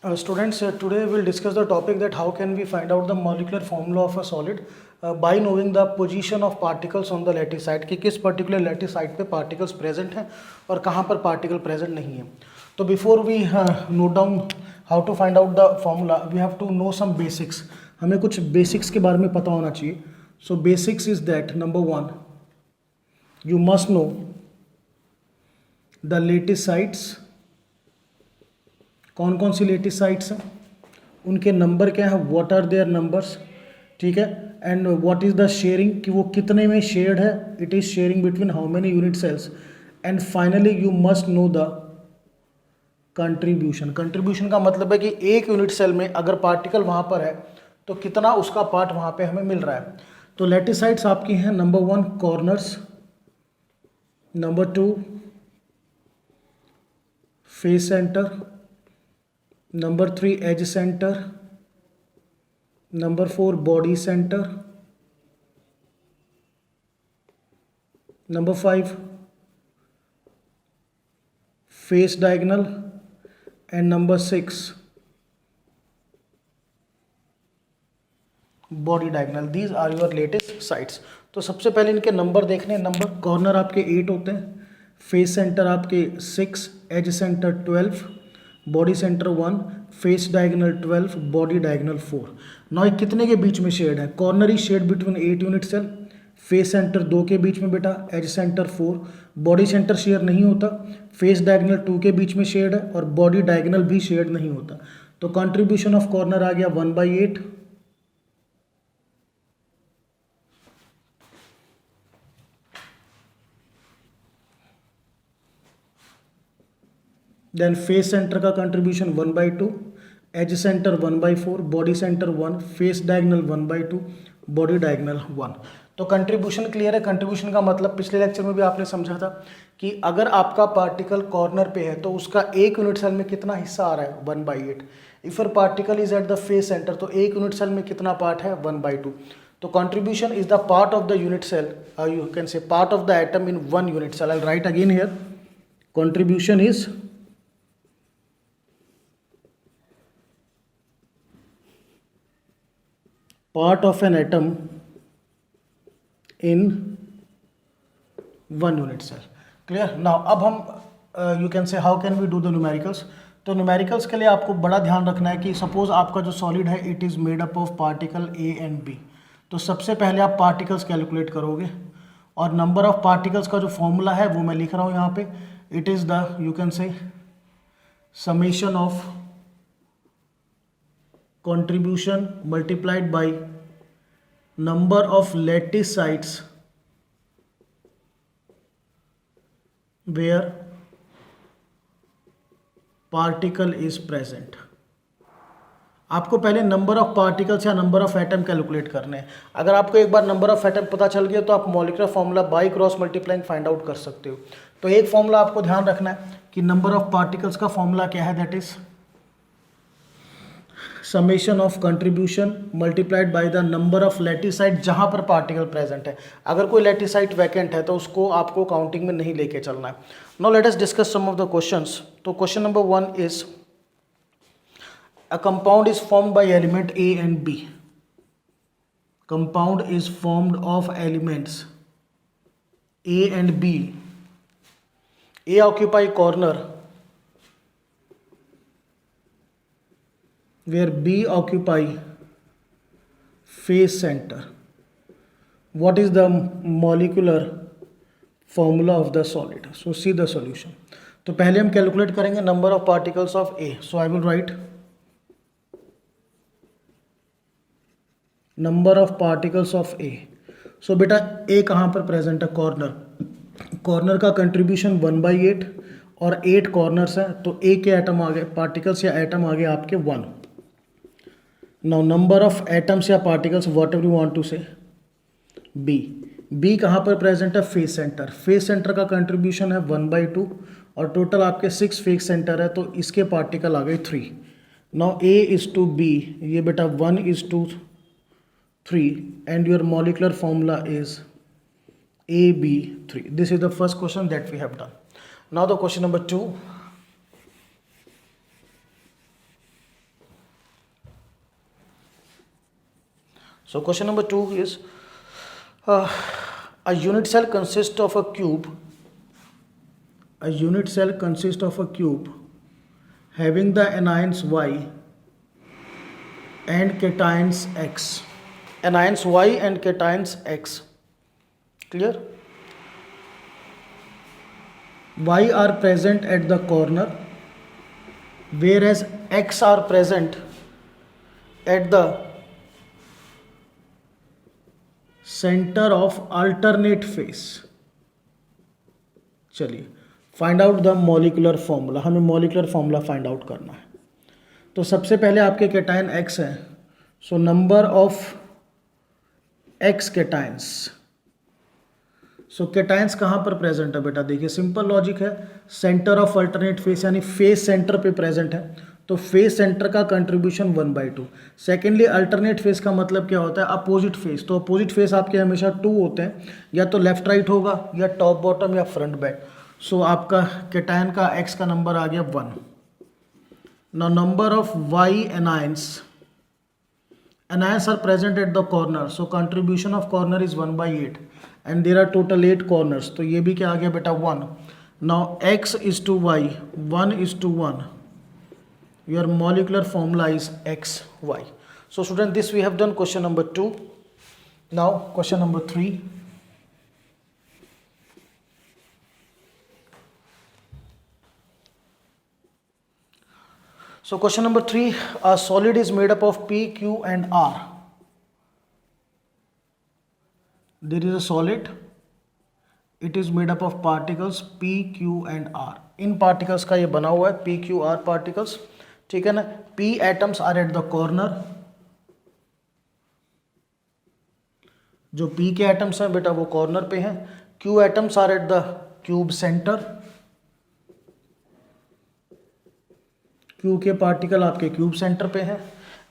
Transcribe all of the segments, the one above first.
Students, today we'll discuss the topic that how can we find out the molecular formula of a solid by knowing the position of particles on the lattice site कि किस particular lattice site पे particles present हैं और कहाँ पर particle present नहीं है. तो before we note down how to find out the formula, we have to know some basics. हमें कुछ basics के बारे में पता होना चाहिए. So basics is that number one, you must know the lattice sites. कौन कौन सी लेटिस साइट्स हैं, उनके नंबर क्या है, व्हाट आर देयर नंबर्स, ठीक है, and what is the sharing कि वो कितने में शेयर्ड है, it is sharing between how many unit cells, and finally you must know the contribution. Contribution का मतलब है कि एक यूनिट सेल में अगर पार्टिकल वहाँ पर है तो कितना उसका पार्ट वहाँ पे हमें मिल रहा है. तो लेटिस साइट्स आपकी हैं number one corners, number two face centre, number 3 edge center, number 4 body center, number 5 face diagonal, and number 6 body diagonal. These are your latest sites. तो सबसे पहले इनके नंबर देखने. नंबर कॉर्नर आपके 8 होते हैं, फेस सेंटर आपके 6, edge centre 12, body centre 1, face diagonal 12, body diagonal 4. Now कितने के बीच में शेड है, corner is shared between 8 unit cell, face centre 2 के बीच में बेटा, edge centre 4, body centre share नहीं होता, फेस डायगोनल 2 के बीच में शेड है और बॉडी डायगोनल भी शेड नहीं होता. तो कंट्रीब्यूशन ऑफ कॉर्नर आ गया 1/8. देन फेस सेंटर का contribution 1/2, edge centre 1/4, body centre 1, face diagonal 1/2, body diagonal 1. तो कंट्रीब्यूशन क्लियर है. कंट्रीब्यूशन का मतलब पिछले लेक्चर में भी आपने समझा था कि अगर आपका पार्टिकल कॉर्नर पे है तो उसका एक यूनिट सेल में कितना हिस्सा आ रहा है, 1/8. If your particle is at the face centre तो एक यूनिट सेल में कितना पार्ट है, 1/2. तो contribution is the part of the unit cell, you can say part of the atom in one unit cell. I write again here, contribution is part of an atom in one unit cell. Clear? Now अब हम you can say how can we do the numericals. तो numericals के लिए आपको बड़ा ध्यान रखना है कि सपोज आपका जो सॉलिड है it is made up of particle A and B. तो सबसे पहले आप पार्टिकल्स कैलकुलेट करोगे और नंबर ऑफ पार्टिकल्स का जो फॉर्मूला है वो मैं लिख रहा हूँ यहाँ पे. It is the you can से summation of contribution multiplied by number of lattice sites where particle is present. आपको पहले नंबर ऑफ पार्टिकल्स या नंबर ऑफ एटम कैलकुलेट करने हैं. अगर आपको एक बार नंबर ऑफ एटम पता चल गया तो आप molecular formula by cross multiplying find out कर सकते हो. तो एक फॉर्मूला आपको ध्यान रखना है कि नंबर ऑफ पार्टिकल्स का फॉर्मूला क्या है, that is summation of contribution multiplied by the number of lattice site जहाँ पर पार्टिकल प्रेजेंट है. अगर कोई लैटिस साइट वैकेंट है तो उसको आपको काउंटिंग में नहीं लेके चलना है. Now let us discuss some of the questions. तो question number 1 is a compound is formed by element A and B. Compound is formed of elements A and B. A occupy corner where B occupy face center. What is the molecular formula of the solid? So see the solution. तो पहले हम calculate करेंगे number of particles of A. So I will write number of particles of A. So बेटा A कहाँ पर present है, corner. Corner का contribution 1/8 और 8 कॉर्नर्स हैं तो A के एटम आ गए, पार्टिकल्स या एटम आ गए आपके 1. नाउ नंबर ऑफ एटम्स या particles whatever you want to say, B. B कहाँ पर प्रेजेंट है, फेस सेंटर. फेस सेंटर का कंट्रीब्यूशन है 1/2 और टोटल आपके 6 फेस सेंटर है तो इसके पार्टिकल आ गए 3. Now A is to be, ये बेटा 1 is to 3 and your molecular formula is AB3. This is the first question that we have done. Now the question number 2. So question number 2 is a unit cell consists of a cube. A unit cell consists of a cube having the anions Y and cations X. Anions Y and cations X. Clear? Y are present at the corner, whereas X are present at the center of alternate phase. चलिए find out the molecular formula, हमें molecular formula find out करना है। तो सबसे पहले आपके cation X है, so number of X cations. So cations कहाँ पर प्रेजेंट है बेटा, देखिए सिंपल लॉजिक है, सेंटर ऑफ अल्टरनेट फेस यानी फेस सेंटर पे प्रेजेंट है, तो फेस सेंटर का कंट्रीब्यूशन 1/2। सेकेंडली अल्टरनेट फेस का मतलब क्या होता है, अपोजिट फेस। तो अपोजिट फेस आपके हमेशा 2 होते हैं, या तो लेफ्ट राइट होगा, या टॉप बॉटम, या फ्रंट बैक। सो आपका कैटायन का X का नंबर आ गया 1। Now number of Y anions are present at the corner, so contribution of corner is 1/8 and there are total 8 corners, तो ये भी क्या आ गया बेटा 1। now X is to Y 1:1, your molecular formula is XY। so student, this we have done question number 2। now question number 3। so question number 3, a solid is made up of P, Q and R। there is a solid, it is made up of particles P, Q and R। In particles का ये बना हुआ है P, Q, R particles, ठीक है ना। P atoms are at the corner, जो P के atoms हैं बेटा वो corner पे हैं। Q atoms are at the cube center, Q के पार्टिकल आपके क्यूब सेंटर पे हैं।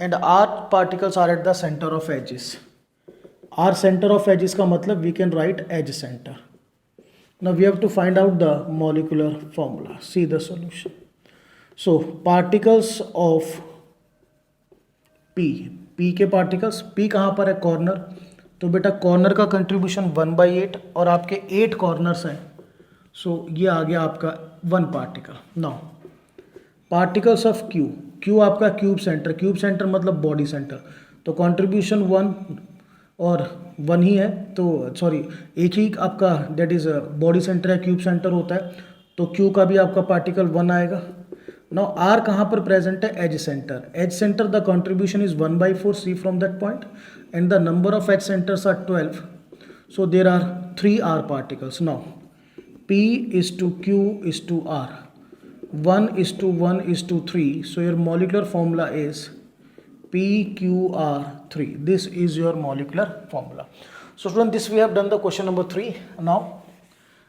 And R particles are at the centre of edges. R centre of edges का मतलब we can write edge centre. Now we have to find out the molecular formula, see the solution. So particles of P के particles, P कहाँ पर है, corner, तो बेटा corner का contribution 1/8 और आपके 8 कॉर्नर्स हैं, सो ये आ गया आपका 1 particle. Now particles of Q आपका क्यूब सेंटर मतलब बॉडी सेंटर, तो कंट्रीब्यूशन 1 और 1 ही है, तो सॉरी एक ही आपका दैट इज बॉडी सेंटर है, क्यूब सेंटर होता है, तो क्यू का भी आपका पार्टिकल 1 आएगा। नाउ आर कहाँ पर प्रेजेंट है, edge centre the contribution is 1/4, see from that point, and the number of edge centres are 12, so there are 3 R particles. Now P is to Q is to R, 1:1:3, so your molecular formula is PQR3. this is your molecular formula। so student, this we have done the question number 3। now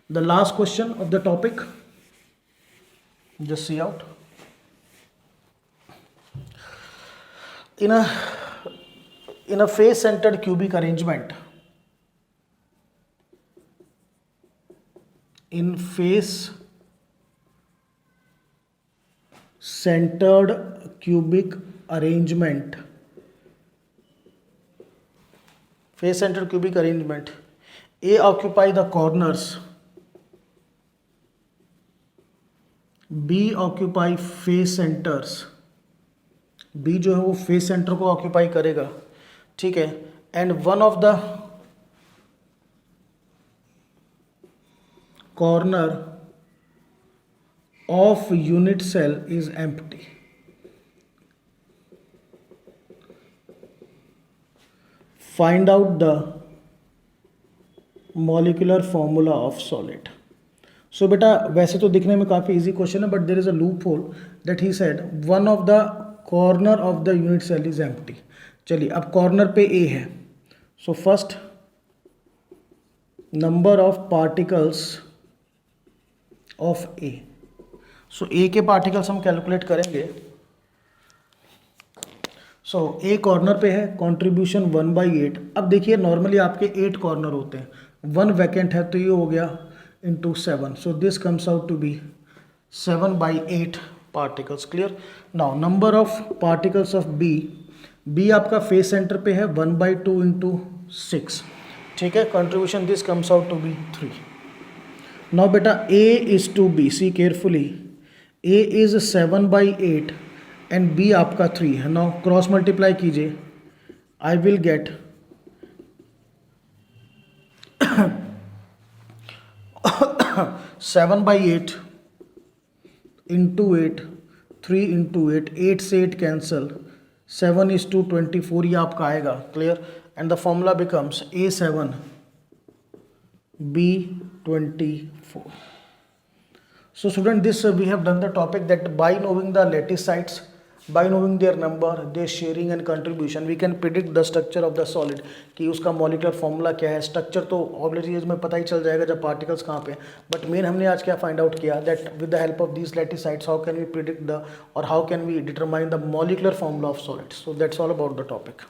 the last question of the topic, just see out, in a face centered cubic arrangement, in face centered cubic arrangement, face centered cubic arrangement, A occupy the corners, B occupy face centers, B जो है वो face center को occupy करेगा, ठीक है, and one of the corner of unit cell is empty। find out the molecular formula of solid। so बेटा वैसे तो दिखने में काफ़ी इजी क्वेश्चन है, but there is a loophole that he said one of the corner of the unit cell is empty. चलिए अब corner पे A है, so first number of particles of A, so A के particles हम calculate करेंगे। So A corner पे है, contribution 1/8। अब देखिए नॉर्मली आपके 8 कॉर्नर होते हैं, 1 वैकेंट है, तो ये हो गया into 7, so this comes out to be 7/8 particles. Clear. Now number of particles of B आपका फेस सेंटर पे है 1/2 इंटू 6. ठीक है. Contribution this comes out to be 3. Now बेटा A is to be, see carefully, A is 7/8 and B आपका 3 है. Now cross multiply कीजिए, I will get 7/8 into 8, 3 into 8, 8 से 8 कैंसल, 7:24 ये आपका आएगा. Clear. And the formula becomes A7 B24. So student, this we have done the topic that by knowing the lattice sites, by knowing their number, their sharing and contribution, we can predict the structure of the solid, कि उसका molecular formula क्या है. Structure तो obviously इसमें पता ही चल जाएगा जब पार्टिकल्स कहाँ पे, बट मेन हमने आज क्या फाइंड आउट किया, that with the help of these lattice sites how can we predict the, or how can we determine the molecular formula of solids. So that's all about the topic.